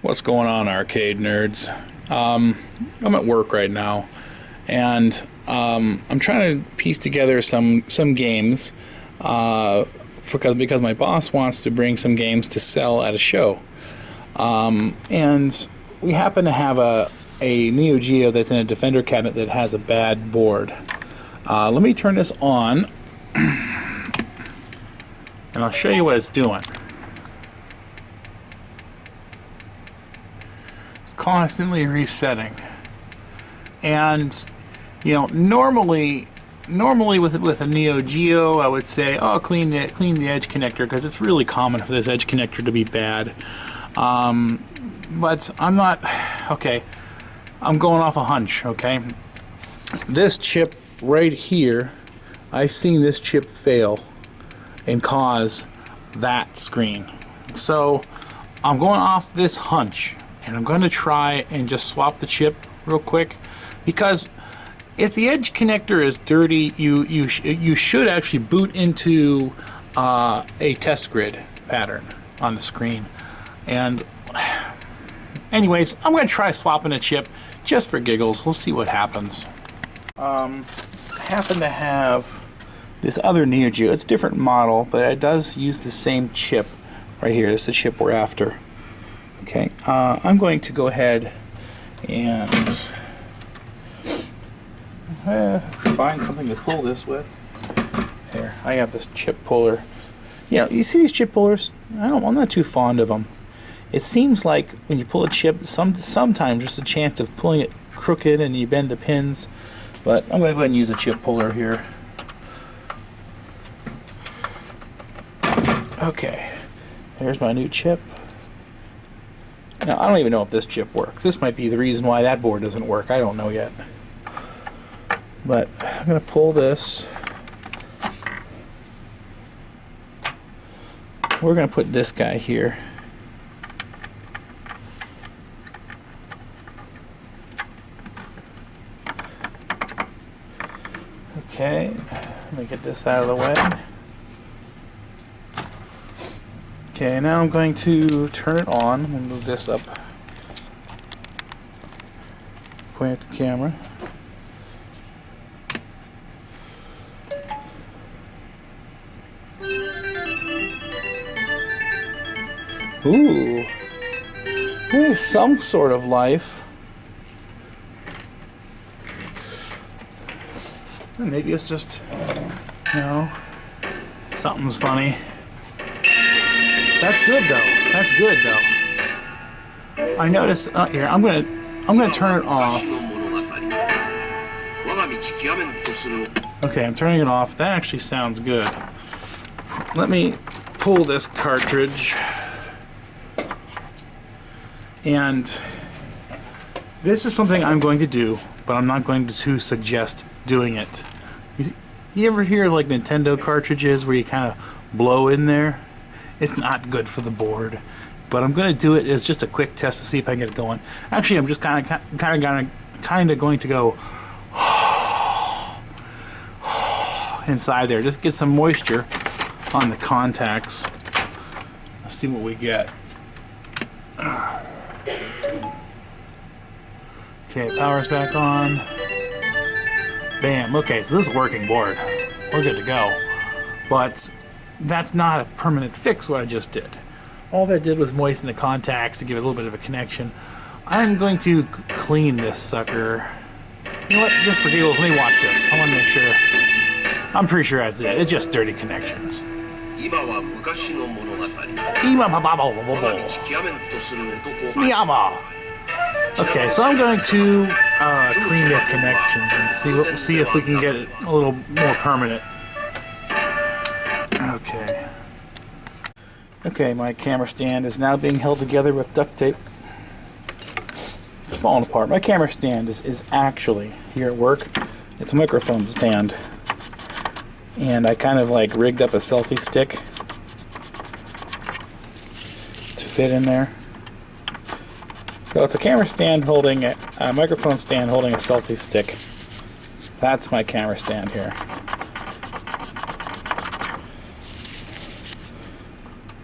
What's going on, arcade nerds? I'm at work right now, and I'm trying to piece together some games because my boss wants to bring some games to sell at a show, and we happen to have a NEO GEO that's in a Defender cabinet that has a bad board. Let me turn this on, and I'll show you what it's doing. Constantly resetting, and you know, normally with a NEO GEO I would say, oh, clean the edge connector, because it's really common for this edge connector to be bad, but I'm not. Okay, I'm going off a hunch. Okay, this chip right here, I've seen this chip fail and cause that screen, so I'm going off this hunch. And I'm going to try and just swap the chip real quick, because if the edge connector is dirty, you should actually boot into a test grid pattern on the screen. And anyways, I'm going to try swapping a chip just for giggles. Let's see what happens. I happen to have this other NEO GEO. It's a different model, but it does use the same chip right here. It's the chip we're after. Okay, I'm going to go ahead and find something to pull this with. There, I have this chip puller. You know, you see these chip pullers? I'm not too fond of them. It seems like when you pull a chip, sometimes there's a chance of pulling it crooked and you bend the pins. But I'm going to go ahead and use a chip puller here. Okay, there's my new chip. Now, I don't even know if this chip works. This might be the reason why that board doesn't work. I don't know yet. But I'm going to pull this. We're going to put this guy here. Okay, let me get this out of the way. Okay, now I'm going to turn it on. I'm going to move this up. Point at the camera. Ooh, there's some sort of life. Maybe it's just, you know, something's funny. That's good though. That's good though. I noticed here. I'm gonna turn it off. Okay, I'm turning it off. That actually sounds good. Let me pull this cartridge. And this is something I'm going to do, but I'm not going to suggest doing it. You ever hear like Nintendo cartridges where you kind of blow in there? It's not good for the board, but I'm going to do it as just a quick test to see if I can get it going. Actually, I'm just kind of going to go inside there, just get some moisture on the contacts. Let's see what we get. Okay, power's back on. Bam. Okay, so this is a working board. We're good to go. But that's not a permanent fix, what I just did. All that did was moisten the contacts to give it a little bit of a connection. I'm going to clean this sucker. You know what? Just for giggles, let me watch this. I want to make sure. I'm pretty sure that's it. It's just dirty connections. Okay, so I'm going to clean the connections and see if we can get it a little more permanent. Okay, my camera stand is now being held together with duct tape. It's falling apart. My camera stand is actually here at work. It's a microphone stand. And I kind of like rigged up a selfie stick to fit in there. So it's a camera stand holding a microphone stand holding a selfie stick. That's my camera stand here.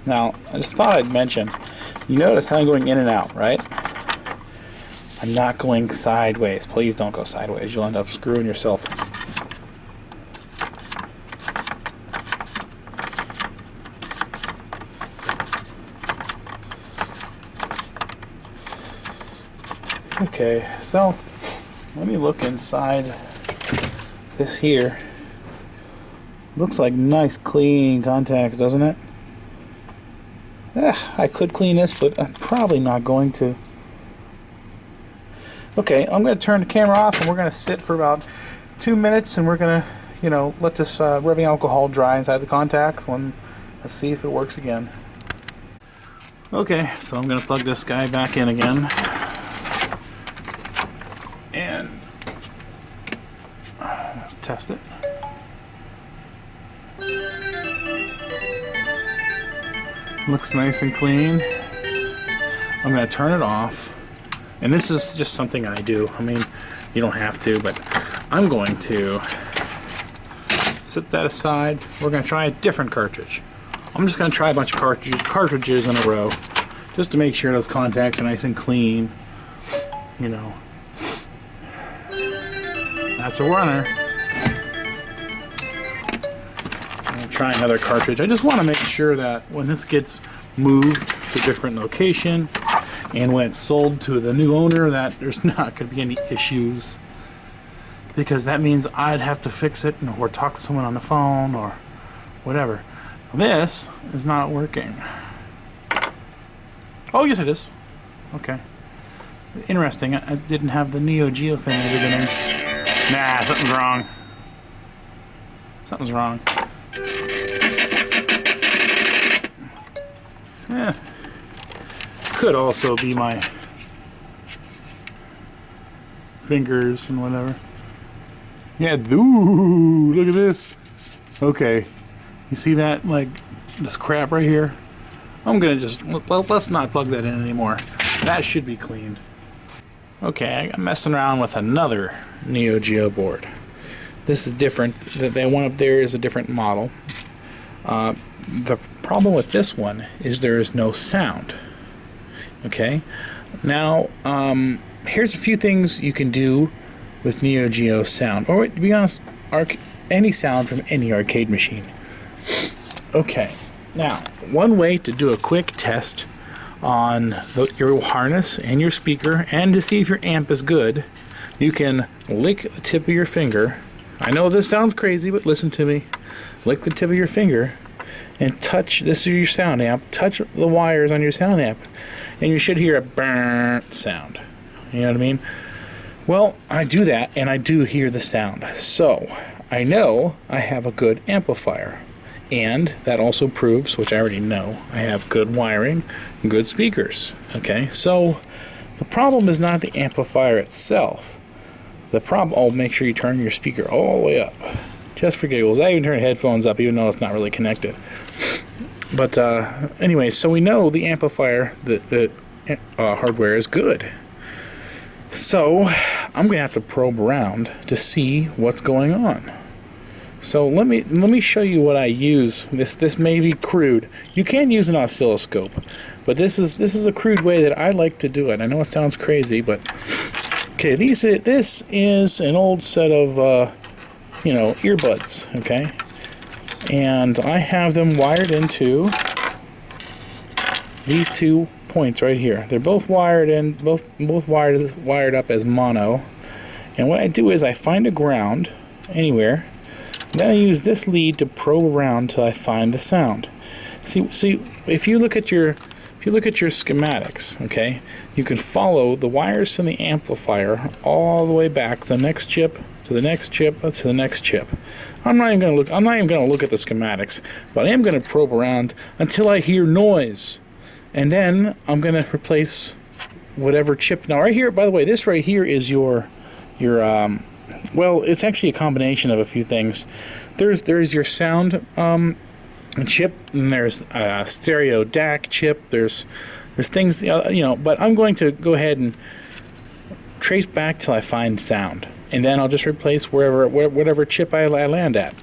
Now, I just thought I'd mention, You notice how I'm going in and out, right? I'm not going sideways. Please don't go sideways. You'll end up screwing yourself. Okay, so let me look inside this here. Looks like nice clean contacts, doesn't it? I could clean this, but I'm probably not going to. Okay, I'm going to turn the camera off and we're going to sit for about 2 minutes and we're going to, you know, let this rubbing alcohol dry inside the contacts and let's see if it works again. Okay, so I'm going to plug this guy back in again. And let's test it. Looks nice and clean. I'm going to turn it off. And this is just something I do. I mean, you don't have to, but I'm going to set that aside. We're going to try a different cartridge. I'm just going to try a bunch of cartridges in a row just to make sure those contacts are nice and clean. You know. That's a runner. I'll try another cartridge. I just want to make sure that when this gets moved to a different location and when it's sold to the new owner that there's not going to be any issues, because that means I'd have to fix it or talk to someone on the phone or whatever. This is not working. Oh, yes it is. Okay. Interesting. I didn't have the NEO GEO thing in the beginning. Nah, something's wrong. Something's wrong. Yeah. Could also be my fingers and whatever. Yeah, ooh, look at this. Okay. You see that, like, this crap right here? I'm gonna just, well, let's not plug that in anymore. That should be cleaned. Okay, I'm messing around with another NEO GEO board. This is different. The one up there is a different model. The problem with this one is there is no sound. Okay? Now, here's a few things you can do with NEO GEO sound. Or, to be honest, any sound from any arcade machine. Okay. Now, one way to do a quick test on your harness and your speaker and to see if your amp is good, you can lick the tip of your finger. I know this sounds crazy, but listen to me. Lick the tip of your finger and touch, this is your sound amp, touch the wires on your sound amp and you should hear a burnt sound. You know what I mean? Well, I do that and I do hear the sound. So, I know I have a good amplifier. And that also proves, which I already know, I have good wiring and good speakers. Okay, so the problem is not the amplifier itself. The problem, oh, make sure you turn your speaker all the way up. Just for giggles. I even turned headphones up even though it's not really connected. But anyway, so we know the amplifier, the hardware is good. So I'm going to have to probe around to see what's going on. So let me show you what I use. This may be crude. You can use an oscilloscope, but this is a crude way that I like to do it. I know it sounds crazy, but okay. This is an old set of earbuds. Okay, and I have them wired into these 2 points right here. They're both wired in, both wired up as mono. And what I do is I find a ground anywhere. Then I use this lead to probe around till I find the sound. See, if you look at your schematics, okay, you can follow the wires from the amplifier all the way back to the next chip, to the next chip, to the next chip. I'm not even going to look at the schematics, but I am going to probe around until I hear noise, and then I'm going to replace whatever chip. Now, right here, by the way, this right here is your well, it's actually a combination of a few things. There's your sound chip, and there's a stereo DAC chip. There's things, but I'm going to go ahead and trace back till I find sound, and then I'll just replace whatever chip I land at.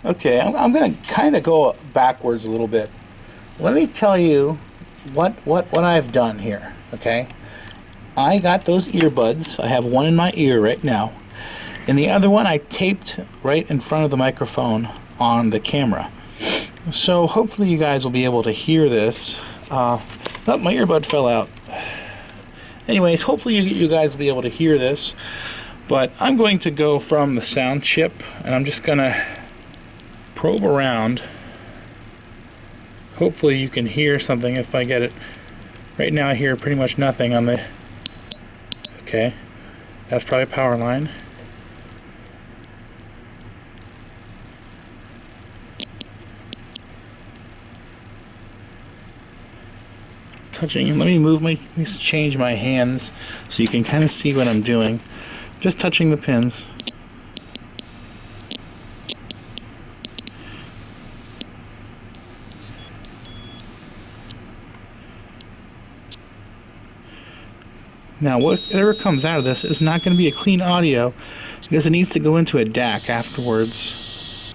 Okay, I'm going to kind of go backwards a little bit. let me tell you what I've done here, okay? I got those earbuds. I have one in my ear right now, and the other one I taped right in front of the microphone on the camera. So hopefully you guys will be able to hear this. Oh, my earbud fell out. Anyways, hopefully you guys will be able to hear this. But I'm going to go from the sound chip, and I'm just gonna probe around. Hopefully you can hear something if I get it. Right now I hear pretty much nothing on the... Okay, that's probably a power line. Touching, let me change my hands so you can kind of see what I'm doing. Just touching the pins. Now whatever comes out of this is not going to be a clean audio because it needs to go into a DAC afterwards.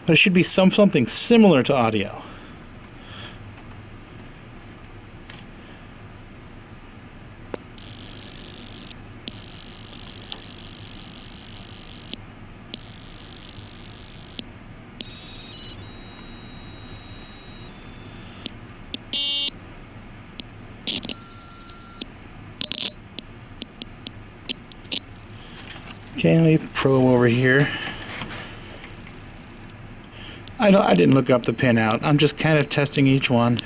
But it should be something similar to audio. Okay, let me probe over here. I didn't look up the pin out. I'm just kind of testing each one.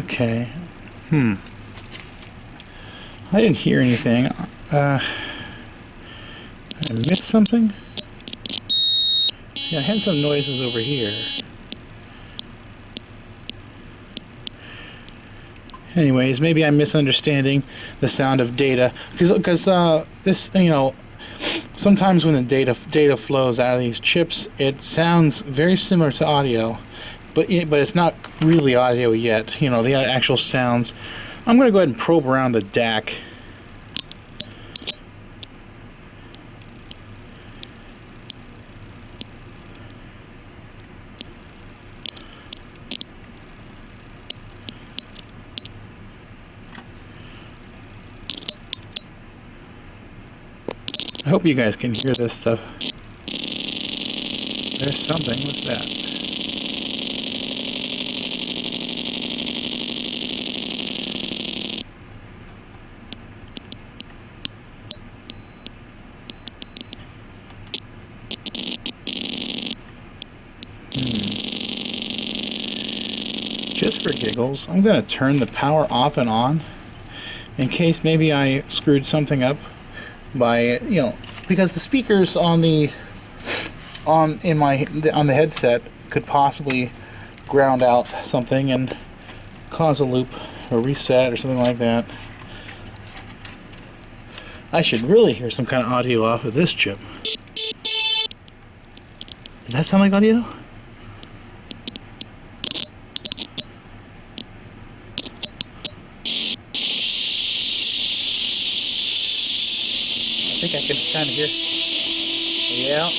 Okay. I didn't hear anything. I missed something? Yeah, I had some noises over here. Anyways, maybe I'm misunderstanding the sound of data. Because this, you know, sometimes when the data flows out of these chips, it sounds very similar to audio. But it's not really audio yet, you know, the actual sounds. I'm going to go ahead and probe around the DAC. I hope you guys can hear this stuff. There's something. What's that? Just for giggles, I'm going to turn the power off and on in case maybe I screwed something up by, you know, because the speakers on the headset could possibly ground out something and cause a loop or reset or something like that. I should really hear some kind of audio off of this chip. Did that sound like audio? I think I can kind of hear. Yeah.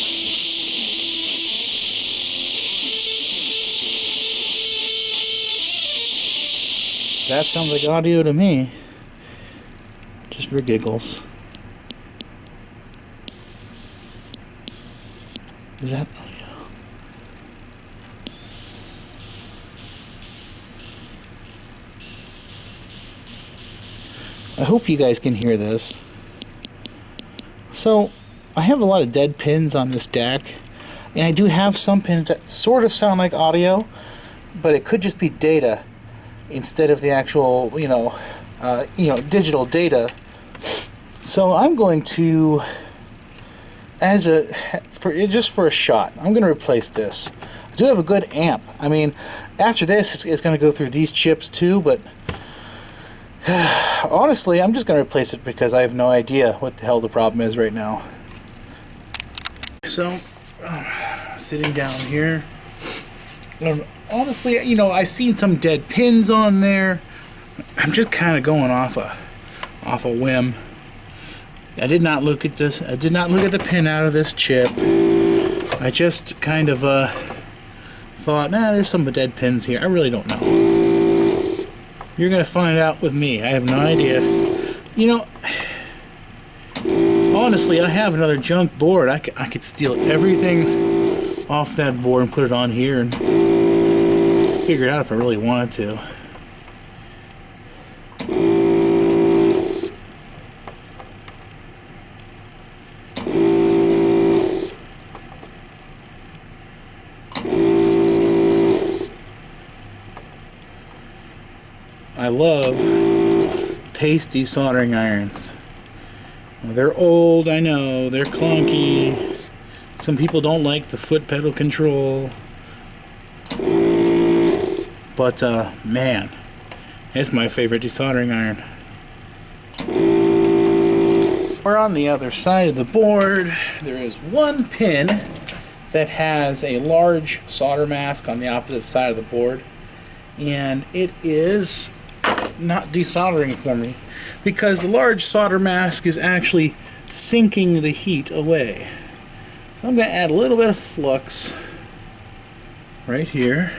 That sounds like audio to me. Just for giggles. Is that audio? I hope you guys can hear this. So, I have a lot of dead pins on this DAC, and I do have some pins that sort of sound like audio, but it could just be data instead of the actual, digital data. So I'm going to, just for a shot, I'm going to replace this. do have a good amp. I mean, after this, it's going to go through these chips too, but honestly, I'm just going to replace it because I have no idea what the hell the problem is right now. So, sitting down here, honestly, you know, I've seen some dead pins on there. I'm just kind of going off a whim. I did not look at this. I did not look at the pin out of this chip. I just kind of thought, nah, there's some dead pins here. I really don't know. You're gonna find out with me. I have no idea. You know, honestly, I have another junk board. I could steal everything off that board and put it on here and figure it out if I really wanted to. I love paste desoldering irons. Well, they're old, I know, they're clunky. Some people don't like the foot pedal control. But, man, it's my favorite desoldering iron. We're on the other side of the board. There is one pin that has a large solder mask on the opposite side of the board. And it is not desoldering for me because the large solder mask is actually sinking the heat away. So I'm going to add a little bit of flux right here.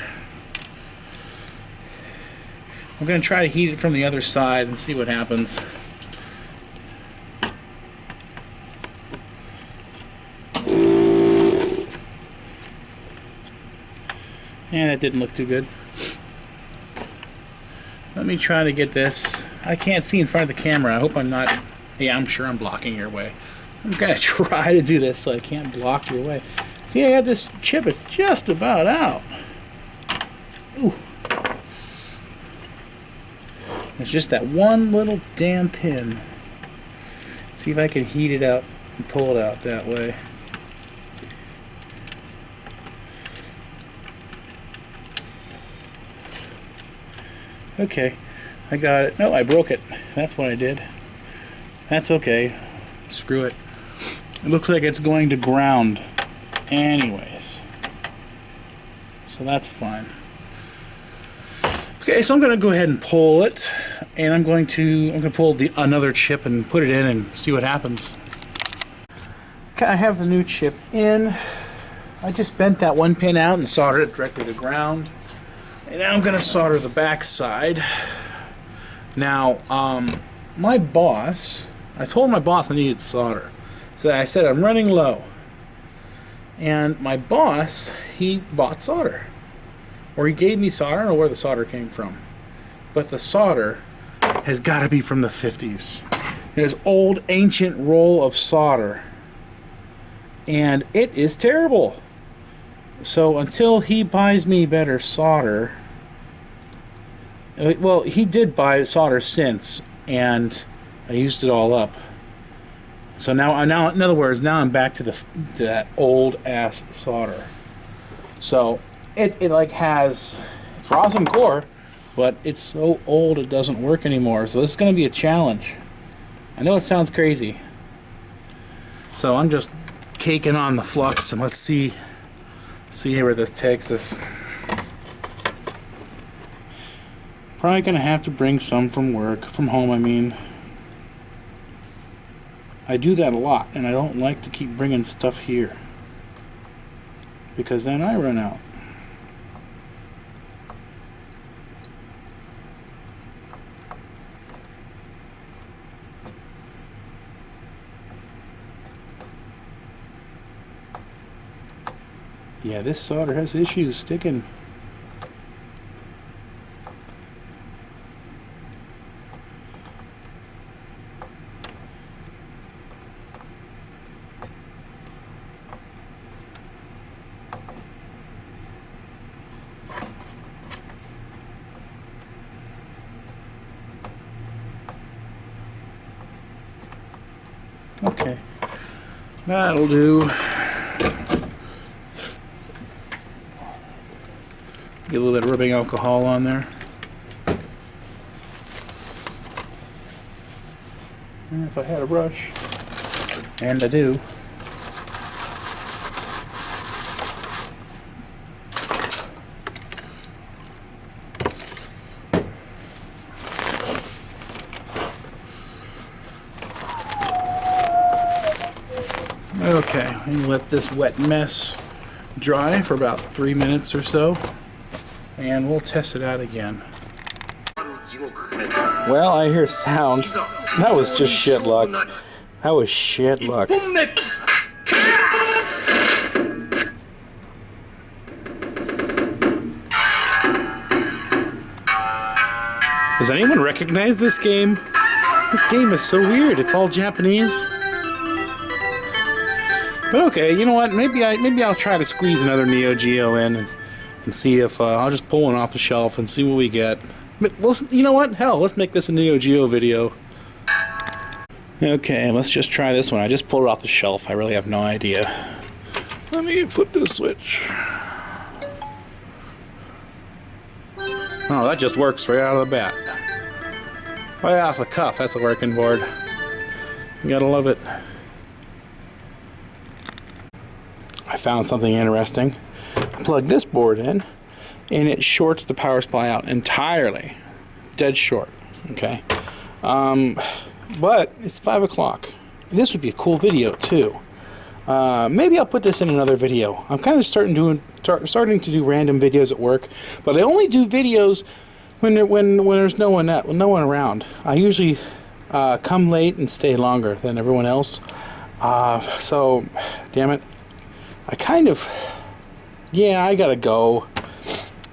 I'm going to try to heat it from the other side and see what happens. And that didn't look too good. Let me try to get this. I can't see in front of the camera. I hope I'm not. Yeah, I'm sure I'm blocking your way. I'm gonna try to do this so I can't block your way. See, I got this chip. It's just about out. Ooh. It's just that one little damn pin. See if I can heat it out and pull it out that way. Okay, I got it. No, I broke it. That's what I did. That's okay. Screw it. It looks like it's going to ground anyways. So that's fine. Okay, so I'm going to go ahead and pull it, and I'm going to pull another chip and put it in and see what happens. Okay, I have the new chip in. I just bent that one pin out and soldered it directly to ground. And now I'm going to solder the back side. Now, my boss, I told my boss I needed solder. So I said I'm running low. And my boss, he bought solder. Or he gave me solder. I don't know where the solder came from. But the solder has got to be from the 50s. This old ancient roll of solder. And it is terrible. So until he buys me better solder, well, he did buy solder since, and I used it all up. So now, in other words, now I'm back to that old ass solder. So it like has, it's rosin core, but it's so old it doesn't work anymore. So this is going to be a challenge. I know it sounds crazy. So I'm just caking on the flux, and let's see where this takes us. Probably gonna have to bring some from home I mean. I do that a lot, and I don't like to keep bringing stuff here because then I run out. Yeah, this solder has issues sticking. Okay, that'll do. Get a little bit of rubbing alcohol on there. And if I had a brush, and I do. Okay, and let this wet mess dry for about 3 minutes or so, and we'll test it out again. Well, I hear sound. That was just shit luck. That was shit luck. Does anyone recognize this game? This game is so weird. It's all Japanese. But okay, you know what? Maybe I'll try to squeeze another NEO GEO in and see if I'll just pull one off the shelf and see what we get. But you know what? Hell, let's make this a NEO GEO video. Okay, let's just try this one. I just pulled it off the shelf. I really have no idea. Let me flip this switch. Oh, that just works right out of the bat. Right off the cuff. That's a working board. You gotta love it. I found something interesting. I plug this board in, and it shorts the power supply out entirely. Dead short. Okay. But it's 5 o'clock. This would be a cool video too. Maybe I'll put this in another video. I'm kind of starting to do random videos at work, but I only do videos when there's no one around. I usually come late and stay longer than everyone else. So, damn it. Yeah, I gotta go.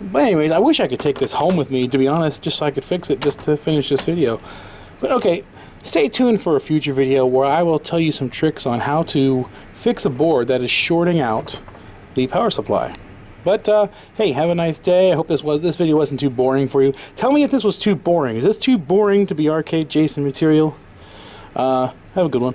But anyways, I wish I could take this home with me, to be honest, just so I could fix it, just to finish this video. But okay, stay tuned for a future video where I will tell you some tricks on how to fix a board that is shorting out the power supply. But hey, have a nice day. I hope this video wasn't too boring for you. Tell me if this was too boring. Is this too boring to be Arcade Jason material? Have a good one.